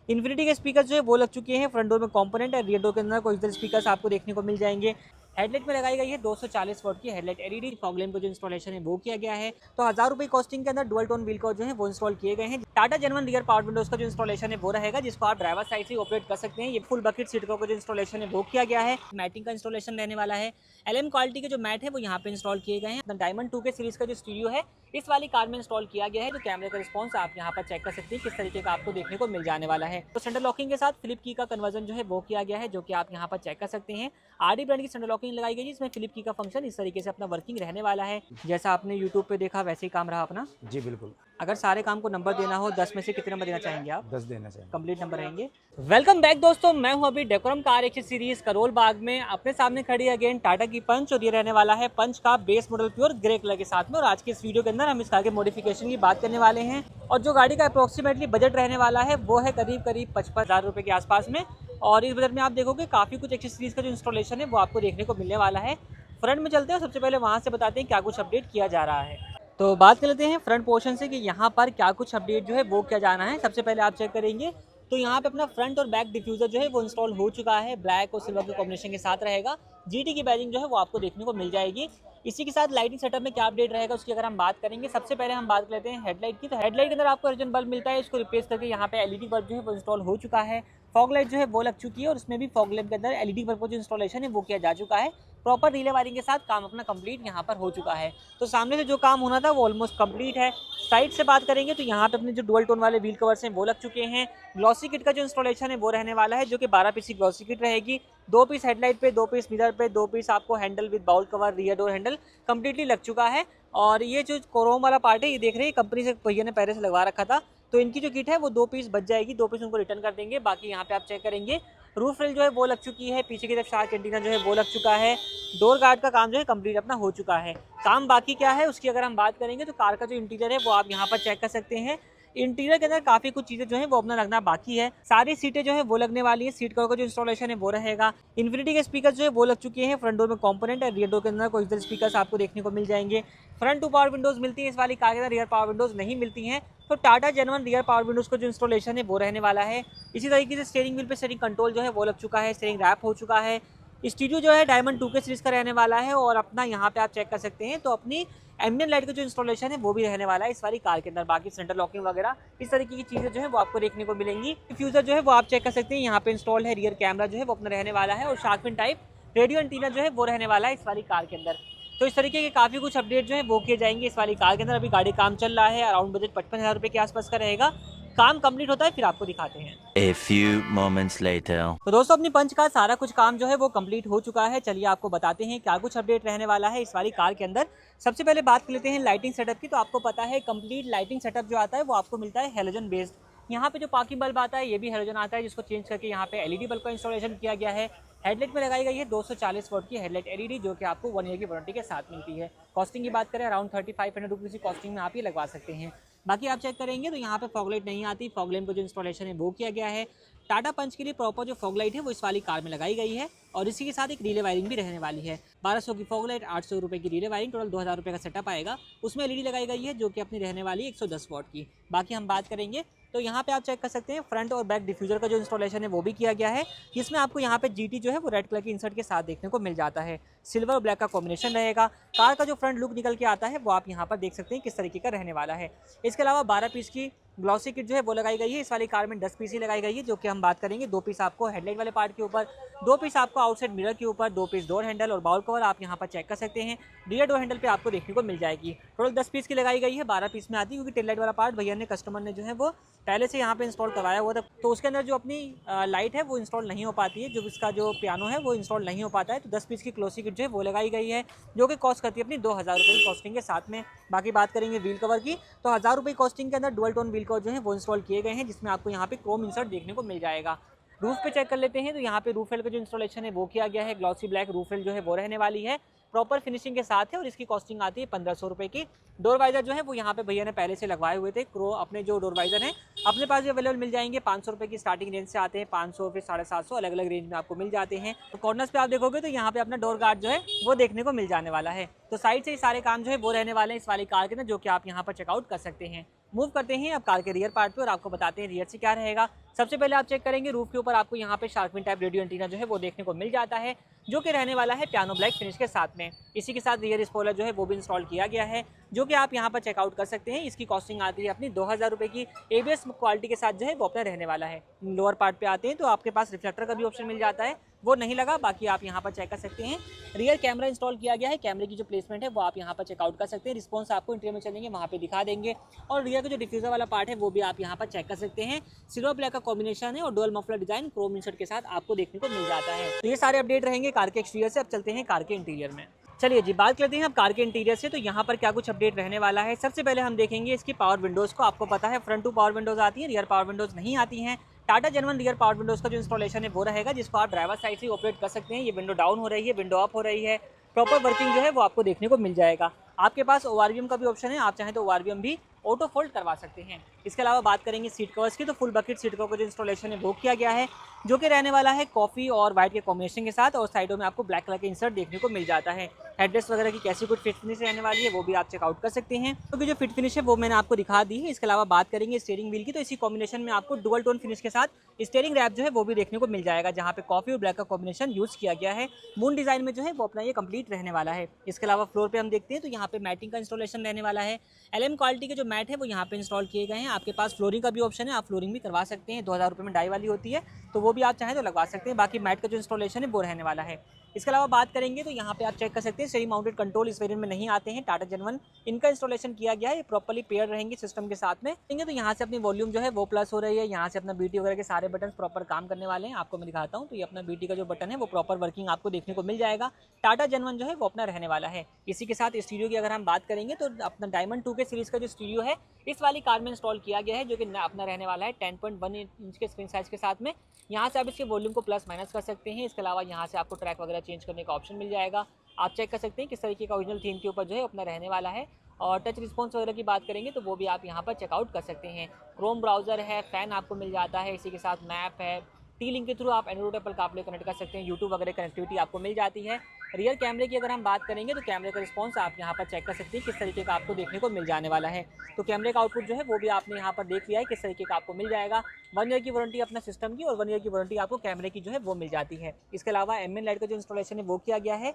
Infinity के speaker जो है वो लग चुके हैं। फ्रंट डोर में कंपोनेंट है, रियर डोर के अंदर कोई स्पीकर आपको देखने को मिल जाएंगे। हेडलाइट में लगाई गई है 240 वॉट की हेडलाइट एलईडी। फॉग लैम्प को जो इंस्टॉलेशन है वो किया गया है। तो 1000 रुपये कॉस्टिंग के अंदर डुअल टोन व्हील कवर जो है वो इंस्टॉल किए गए हैं। Tata genuine rear power Windows का जो इंस्टॉलेशन है वो रहेगा, जिसको आप ड्राइवर साइड से ऑपरेट कर सकते हैं। ये फुल बकेट सीट का जो इंस्टॉलेशन है वो किया गया है। मैटिंग का इंस्टॉलेशन रहने वाला है। एलएम क्वालिटी के जो मैट है वो यहाँ पे इंस्टॉल किए गए हैं। डायमंड 2 के सीरीज का जो स्टूडियो है इस वाली कार में इंस्टॉल किया गया है। जो कैमरे का रिस्पॉन्स आप यहाँ पर चेक कर सकते हैं किस तरीके का आपको देखने को मिल जाने वाला है। तो सेंटर लॉकिंग के साथ फ्लिप की का कन्वर्जन जो है वो किया गया है, जो कि आप यहाँ पर चेक कर सकते हैं। आरडी ब्रांड की सेंटर लॉकिंग लगाई गई है, जिसमें फ्लिप की का फंक्शन इस तरीके से अपना वर्किंग रहने वाला है। जैसा आपने यूट्यूब पे देखा वैसे ही काम रहा अपना। जी बिल्कुल। अगर सारे काम को नंबर देना हो 10 में से कितने नंबर देना चाहेंगे आप? 10 देना चाहिए। कंप्लीट नंबर रहेंगे। वेलकम बैक दोस्तों, मैं हूं अभी decorum car X series Karol Bagh में। अपने सामने खड़ी अगेन टाटा की पंच, और ये रहने वाला है पंच का base model pure grey colour के साथ में। और आज के इस वीडियो के अंदर हम इस कार के मॉडिफिकेशन की बात करने वाले हैं। और जो गाड़ी का अप्रोक्सीमेटली बजट रहने वाला है वो है करीब 55,000 रुपये के आसपास में। और इस बजट में आप देखोगे काफ़ी कुछ एक्स सीरीज का जो इंस्टॉलेशन है वो आपको देखने को मिलने वाला है। फ्रंट में चलते हैं, सबसे पहले वहाँ से बताते हैं क्या कुछ अपडेट किया जा रहा है। तो बात कर लेते हैं फ्रंट पोर्शन से कि यहाँ पर क्या कुछ अपडेट जो है वो क्या जाना है। सबसे पहले आप चेक करेंगे तो यहाँ पे अपना फ्रंट और बैक डिफ्यूजर जो है वो इंस्टॉल हो चुका है। ब्लैक और सिल्वर के कॉम्बिनेशन के साथ रहेगा। जीटी की बैजिंग जो है वो आपको देखने को मिल जाएगी। इसी के साथ लाइटिंग सेटअप में क्या अपडेट रहेगा उसकी अगर हम बात करेंगे, सबसे पहले हम बात कर लेते हैं हेडलाइट की। तो हेडलाइट के अंदर आपको हलोजन बल्ब मिलता है, इसको रिप्लेस करके यहाँ पे एलईडी बल्ब जो है वो इंस्टॉल हो चुका है। फॉग लाइट जो है वो लग चुकी है, और इसमें भी फॉग लैम्प के अंदर एलईडी बल्ब का जो इंस्टॉलेशन है वो किया जा चुका है। प्रॉपर रिले वायरिंग के साथ काम अपना कंप्लीट यहाँ पर हो चुका है। तो सामने से जो काम होना था वो ऑलमोस्ट कंप्लीट है। साइड से बात करेंगे तो यहाँ पे अपने जो डुअल टोन वाले व्हील कवर्स हैं वो लग चुके हैं। ग्लॉसी किट का जो इंस्टॉलेशन है वो रहने वाला है, जो कि 12 पीस की ग्लॉसी किट रहेगी। 2 पीस हेडलाइट पे, 2 पीस मिरर पे, 2 पीस आपको handle with bowl cover, rear door handle completely लग चुका है। और ये जो क्रोम वाला पार्ट है ये देख रहे हैं कंपनी से भैया ने पहले से लगवा रखा था। तो इनकी जो किट है वो 2 पीस बच जाएगी, 2 पीस उनको रिटर्न कर देंगे। बाकी यहाँ पे आप चेक करेंगे रूफ रेल जो है वो लग चुकी है। पीछे की तरफ शार्क एंटीना जो है वो लग चुका है। डोर गार्ड का काम जो है कंप्लीट अपना हो चुका है। काम बाकी क्या है उसकी अगर हम बात करेंगे तो कार का जो इंटीरियर है वो आप यहाँ पर चेक कर सकते हैं। इंटीरियर के अंदर काफी कुछ चीजें जो है वो अपना लगना बाकी है। सारी सीटें जो है वो लगने वाली है। सीट कवर का जो इंस्टॉलेशन है वो रहेगा। इन्फिनिटी के स्पीकर जो है वो लग चुके हैं। फ्रंट डोर में कंपोनेंट है, रियर डोर के अंदर कोई स्पीकर आपको देखने को मिल जाएंगे। फ्रंट 2 पावर विंडोज मिलती है इस वाली कार के अंदर, रियर पावर विंडोज नहीं मिलती हैं। तो Tata genuine rear power Windows का जो इंस्टॉलेशन है वो रहने वाला है। इसी तरीके से स्टीयरिंग व्हील पे स्टीयरिंग कंट्रोल जो है वो लग चुका है। स्टीयरिंग रैप हो चुका है। स्टीरियो जो है डायमंड 2 के सीरीज का रहने वाला है। और अपना यहाँ पे आप चेक कर सकते हैं तो अपनी एम्बिएंट लाइट का जो इंस्टॉलेशन है वो भी रहने वाला है इस वाली कार के अंदर। बाकी सेंटर लॉकिंग वगैरह इस तरीके की चीज़ें जो है वो आपको देखने को मिलेंगी। डिफ्यूजर जो है वो आप चेक कर सकते हैं यहाँ पे इंस्टॉल है। रियर कैमरा जो है वो अपना रहने वाला है। और shark fin type radio antenna जो है वो रहने वाला है इस वाली कार के अंदर। तो इस तरीके के काफ़ी कुछ अपडेट जो है वो किए जाएंगे इस वाली कार के अंदर। अभी गाड़ी काम चल रहा है, अराउंड बजट 55,000 रुपये के आसपास का रहेगा। काम कंप्लीट होता है फिर आपको दिखाते हैं। A few moments later. तो दोस्तों अपनी पंच का सारा कुछ काम जो है वो कंप्लीट हो चुका है। चलिए आपको बताते हैं क्या कुछ अपडेट रहने वाला है इस वाली कार के अंदर। सबसे पहले बात कर लेते हैं लाइटिंग सेटअप की। तो आपको पता है कंप्लीट लाइटिंग सेटअप जो आता है वो आपको मिलता है हेलोजन बेस्ड। यहाँ पे जो पार्किंग बल्ब आता है ये भी हेलोजन आता है, जिसको चेंज करके यहाँ पे एलईडी बल्ब का इंस्टॉलेशन किया गया है। हेडलाइट में लगाई गई है 240 वॉट की हेडलाइट एलईडी, जो कि आपको 1 ईयर की वारंटी के साथ मिलती है। कॉस्टिंग की बात करें अराउंड 3500 रुपीज़ की कॉस्टिंग में आप ये लगवा सकते हैं। बाकी आप चेक करेंगे तो यहाँ पे फॉग लाइट नहीं आती। फॉग लैम्प का जो इंस्टॉलेशन है वो किया गया है। टाटा पंच के लिए प्रॉपर जो फॉग लाइट है वो इस वाली कार में लगाई गई है। और इसी के साथ एक रिले वायरिंग भी रहने वाली है। 1200 की फॉग लाइट, 800 रुपये की रिले वायरिंग, टोटल 2000 रुपये का सेटअप आएगा। उसमें एलईडी लगाई गई है जो कि अपनी रहने वाली है 110 वॉट की। बाकी हम बात करेंगे तो यहाँ पे आप चेक कर सकते हैं फ्रंट और बैक डिफ्यूजर का जो इंस्टॉलेशन है वो भी किया गया है। जिसमें आपको यहाँ पे जीटी जो है वो रेड कलर की इंसर्ट के साथ देखने को मिल जाता है। सिल्वर और ब्लैक का कॉम्बिनेशन रहेगा। कार का जो फ्रंट लुक निकल के आता है वो आप यहाँ पर देख सकते हैं किस तरीके का रहने वाला है। इसके अलावा 12 पीस की ग्लॉसी किट जो है वो लगाई गई है। इस वाली कार में 10 पीस ही लगाई गई है, जो कि हम बात करेंगे 2 पीस आपको हेडलाइट वाले पार्ट के ऊपर, 2 पीस आपको आउटसाइड मिरर के ऊपर, 2 पीस डोर हैंडल और बाउल कवर आप यहाँ पर चेक कर सकते हैं। रियर डोर हैंडल पे आपको देखने को मिल जाएगी। टोटल 10 पीस की लगाई गई है, 12 पीस में आती है, क्योंकि टेल लाइट वाला पार्ट भैया ने कस्टमर ने जो है वो पहले से यहाँ पे इंस्टॉल करवाया हुआ था। तो उसके अंदर जो अपनी लाइट है वो इंस्टॉल नहीं हो पाती है, जो इसका जो पियानो है वो इंस्टॉल नहीं हो पाता है। तो 10 पीस की ग्लॉसी किट जो है वो लगाई गई है, जो कि कॉस्ट करती है अपनी 2000 रुपये की कॉस्टिंग के साथ में। बाकी बात करेंगे व्हील कवर की, तो 1000 रुपये कॉस्टिंग के अंदर डुअल टोन व्हील कवर जो है वो इंस्टॉल किए गए हैं, जिसमें आपको यहाँ पे क्रोम इंसर्ट देखने को मिल जाएगा। रूफ पे चेक कर लेते हैं तो यहाँ पे रूफ रेल का जो इंस्टॉलेशन है वो किया गया है। ग्लॉसी ब्लैक रूफ रेल जो है वो रहने वाली है, प्रॉपर फिनिशिंग के साथ है। और इसकी कॉस्टिंग आती है 1500 रुपये की। डोर वाइजर जो है वो यहाँ पे भैया ने पहले से लगवाए हुए थे। क्रो अपने जो डोर वाइजर हैं अपने पास भी अवेलेबल मिल जाएंगे। 500 रुपये की स्टार्टिंग रेंज से आते हैं, 500 फिर 750 अलग अलग रेंज में आपको मिल जाते हैं। तो कॉर्नर्स पे आप देखोगे तो यहाँ पे अपना डोर गार्ड जो है वो देखने को मिल जाने वाला है। तो साइड से ही सारे काम जो है वो रहने वाले हैं इस वाली कार के अंदर, जो कि आप यहाँ पर चेकआउट कर सकते हैं। मूव करते हैं अब कार के रियर पार्ट पे और आपको बताते हैं रियर से क्या रहेगा। सबसे पहले आप चेक करेंगे रूफ के ऊपर आपको यहाँ पे shark fin type radio antenna जो है वो देखने को मिल जाता है, जो कि रहने वाला है पियानो ब्लैक फिनिश के साथ में। इसी के साथ रियर स्पॉइलर जो है वो भी इंस्टॉल किया गया है, जो कि आप यहाँ पर चेकआउट कर सकते हैं। इसकी कॉस्टिंग आती है अपनी 2000 रुपये की। ABS क्वालिटी के साथ जो है वो अपना रहने वाला है। लोअर पार्ट पे आते हैं तो आपके पास रिफ्लेक्टर का भी ऑप्शन मिल जाता है, वो नहीं लगा, बाकी आप यहाँ पर चेक कर सकते हैं। रियर कैमरा इंस्टॉल किया गया है, कैमरे की जो प्लेसमेंट है वो आप यहाँ पर चेकआउट कर सकते हैं। रिस्पॉन्स आपको इंटीरियर में चलेंगे वहाँ पे दिखा देंगे। और रियर का जो डिफ्यूजर वाला पार्ट है वो भी आप यहाँ पर चेक कर सकते हैं। सिल्वर ब्लैक का कॉम्बिनेशन है और dual muffler design Chrome insert के साथ आपको देखने को मिल जाता है। तो ये सारे अपडेट रहेंगे कार के एक्सटीरियर से। अब चलते हैं कार के इंटीरियर में। चलिए जी, बात करते हैं अब कार के इंटीरियर से। तो यहाँ पर क्या कुछ अपडेट रहने वाला है। सबसे पहले हम देखेंगे इसकी पावर विंडोज़ को। आपको पता है फ्रंट टू पावर विंडोज़ आती है, रियर पावर विंडोज़ नहीं आती हैं। Tata genuine rear power Windows का जो इंस्टॉलेशन है वो रहेगा, जिसको आप ड्राइवर साइड से ऑपरेट कर सकते हैं। ये विंडो डाउन हो रही है, विंडो अप हो रही है, प्रॉपर वर्किंग जो है वो आपको देखने को मिल जाएगा। आपके पास ORVM का भी ऑप्शन है, आप चाहें तो ORVM भी ऑटो फोल्ड करवा सकते हैं। इसके अलावा बात करेंगे सीट कवर्स की, तो फुल बकेट सीट कवर का जो इंस्टॉलेशन है वो किया गया है, जो कि रहने वाला है कॉफ़ी और वाइट के कॉम्बिनेशन के साथ। और साइडों में आपको ब्लैक कलर के इंसर्ट देखने को मिल जाता है। हेडरेस्ट वगैरह की कैसी कुछ फिट फिनिश रहने वाली है वो भी आप चेकआउट कर सकते हैं, क्योंकि जो फिट फिनिश है वो मैंने आपको दिखा दी है। इसके अलावा बात करेंगे स्टीयरिंग व्हील की, तो इसी कॉम्बिनेशन में आपको डुअल टोन फिनिश के साथ स्टीयरिंग रैप जो है वो भी देखने को मिल जाएगा, जहाँ पे कॉफ़ी और ब्लैक का कॉम्बिनेशन यूज़ किया गया है। मून डिज़ाइन में जो है वो अपना ये कंप्लीट रहने वाला है। इसके अलावा फ्लोर पे हम देखते हैं तो यहाँ पे मैटिंग का इंस्टॉलेशन रहने वाला है। LM क्वालिटी के जो मैट है वो यहाँ पे इंस्टॉल किए गए हैं। आपके पास फ्लोरिंग का भी ऑप्शन है, आप फ्लोरिंग भी करवा सकते हैं। 2000 रुपये में डाई वाली होती है, तो वो भी आप चाहें तो लगवा सकते हैं। बाकी मैट का जो इंस्टॉलेशन है वो रहने वाला है। इसके अलावा बात करेंगे तो यहाँ पे आप चेक कर सकते हैं स्टीयरिंग माउंटेड कंट्रोल इस वेरिएंट में नहीं आते हैं। टाटा जेनवन इनका इंस्टॉलेशन किया गया है, ये प्रॉपर्ली पेयर रहेंगे सिस्टम के साथ में। तो यहाँ से अपनी वॉल्यूम जो है वो प्लस हो रही है, यहाँ से अपना BT वगैरह के सारे बटन प्रॉपर काम करने वाले हैं। आपको मैं दिखाता हूँ, तो ये अपना BT का जो बटन है वो प्रॉपर वर्किंग आपको देखने को मिल जाएगा। टाटा जेनवन जो है वो अपना रहने वाला है। इसी के साथ स्टीरियो की अगर हम बात करेंगे तो अपना डायमंड 2K सीरीज़ का जो स्टीरियो है इस वाली कार में इंस्टॉल किया गया है, जो कि अपना रहने वाला है 10.1 इंच के स्क्रीन साइज़ के साथ में। यहाँ से आप इसके वॉल्यूम को प्लस माइनस कर सकते हैं। इसके अलावा यहाँ से आपको ट्रैक वगैरह चेंज करने का ऑप्शन मिल जाएगा। आप चेक कर सकते हैं किस तरीके का ओरिजिनल थीम के ऊपर जो है अपना रहने वाला है। और टच रिस्पॉन्स वगैरह की बात करेंगे तो वो भी आप यहाँ पर चेकआउट कर सकते हैं। क्रोम ब्राउज़र है, फ़ैन आपको मिल जाता है, इसी के साथ मैप है। T-Link के थ्रू आप एंड्रॉइड एप्पल कारप्ले कनेक्ट कर सकते हैं, यूट्यूब वगैरह कनेक्टिविटी आपको मिल जाती है। रियर कैमरे की अगर हम बात करेंगे तो कैमरे का रिस्पॉन्स आप यहाँ पर चेक कर सकते हैं किस तरीके का आपको देखने को मिल जाने वाला है। तो कैमरे का आउटपुट जो है वो भी आपने यहाँ पर देख लिया है किस तरीके का आपको मिल जाएगा। 1 ईयर की वारंटी अपना सिस्टम की और 1 ईयर की वारंटी आपको कैमरे की जो है वो मिल जाती है। इसके अलावा एम्बिएंट लाइट का जो इंस्टॉलेशन है वो किया गया है।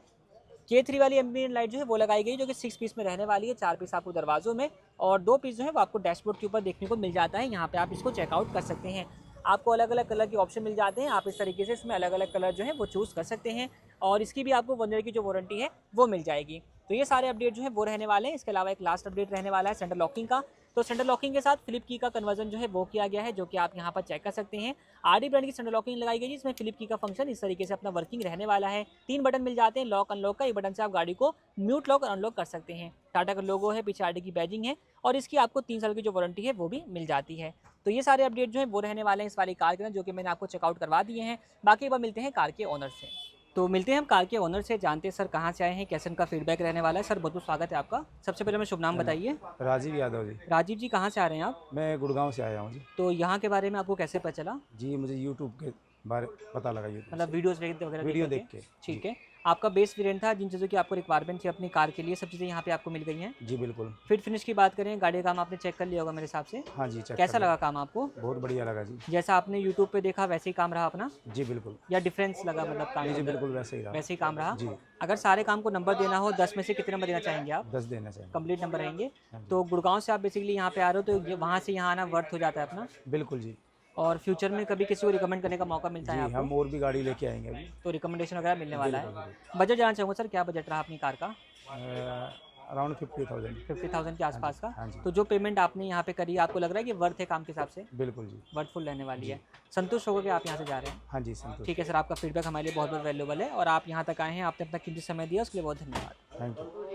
K3 वाली एम्बिएंट लाइट जो है वो लगाई गई, जो कि 6 पीस में रहने वाली है। 4 पीस आपको दरवाजों में और 2 पीस जो है वो आपको डैशबोर्ड के ऊपर देखने को मिल जाता है। यहाँ पे आप इसको चेकआउट कर सकते हैं। आपको अलग अलग कलर के ऑप्शन मिल जाते हैं, आप इस तरीके से इसमें अलग अलग कलर जो है वो चूज़ कर सकते हैं। और इसकी भी आपको 1 ईयर की जो वारंटी है वो मिल जाएगी। तो ये सारे अपडेट जो है वो रहने वाले हैं। इसके अलावा एक लास्ट अपडेट रहने वाला है सेंटर लॉकिंग का। तो सेंटर लॉकिंग के साथ फ्लिप की का कन्वर्जन जो है वो किया गया है, जो कि आप यहाँ पर चेक कर सकते हैं। RD ब्रांड की सेंटर लॉकिंग लगाई गई, जिसमें फ्लिप की का फंक्शन इस तरीके से अपना वर्किंग रहने वाला है। 3 बटन मिल जाते हैं लॉक अनलॉक का। एक बटन से आप गाड़ी को म्यूट लॉक और अनलॉक कर सकते हैं। टाटा का लोगो है, पीछे RD की बैजिंग है और इसकी आपको 3 साल की जो वारंटी है वो भी मिल जाती है। तो ये सारे अपडेट जो है वो रहने वाले हैं इस वाली कार के अंदर, जो कि मैंने आपको चेकआउट करवा दिए हैं। बाकी बार मिलते हैं कार के ओनर से। तो मिलते हैं हम कार के ओनर से, जानते हैं सर कहाँ से आए हैं, कैसे उनका फीडबैक रहने वाला है। सर बहुत बहुत स्वागत है आपका। सबसे पहले मैं शुभ नाम बताइए। राजीव यादव जी। राजीव जी कहाँ से आ रहे हैं आप? मैं गुड़गांव से आया हूँ जी। तो यहाँ के बारे में आपको कैसे पता चला? जी मुझे यूट्यूब के बारे पता लगा, यूट्यूब मतलब वीडियोस वगैरह वीडियो देख के। ठीक है। आपका बेस वेरिएंट था, जिन चीज़ों की आपको रिक्वायरमेंट थी अपनी कार के लिए, सब चीज़ें यहाँ पे आपको मिल गई हैं। जी बिल्कुल। फिट फिनिश की बात करें, गाड़ी का काम आपने चेक कर लिया होगा मेरे हिसाब से। हाँ जी चेक कैसा कर लगा काम आपको? बहुत बढ़िया लगा जी। जैसा आपने यूट्यूब पे देखा वैसे ही काम रहा अपना? जी बिल्कुल। या डिफरेंस लगा मतलब काम? जी बिल्कुल वैसे ही रहा। वैसे ही काम रहा जी। अगर सारे काम को नंबर देना हो 10 में से कितने नंबर देना चाहेंगे आप? 10 देना चाहिए। कंप्लीट नंबर रहेंगे। हाँ जी। तो गुड़गांव से आप बेसिकली यहाँ पे आ रहे हो, तो वहाँ से यहाँ आना वर्थ हो जाता है अपना? बिल्कुल जी। और फ्यूचर में कभी किसी को रिकमेंड करने का मौका मिलता है जी आपको? हम और भी गाड़ी लेके आएंगे अभी, तो रिकमेंडेशन वगैरह मिलने वाला है। बिल्कुल। बजट जानना चाहूँगा सर, क्या बजट रहा अपनी कार का? अराउंड 50,000। 50,000 के आसपास का। हाँ जी। तो जो पेमेंट आपने यहाँ पे करी, आपको लग रहा है कि वर्थ है काम के हिसाब से? बिल्कुल जी। वर्थफुल रहने वाली है। संतुष्ट होकर के आप यहाँ से जा रहे हैं? हाँ जी संतोष। ठीक है सर, आपका फीडबैक हमारे लिए बहुत बहुत वैल्यूबल है और आप यहाँ तक आए हैं, आपने अपना कीमती समय दिया उसके लिए बहुत धन्यवाद। Thank you.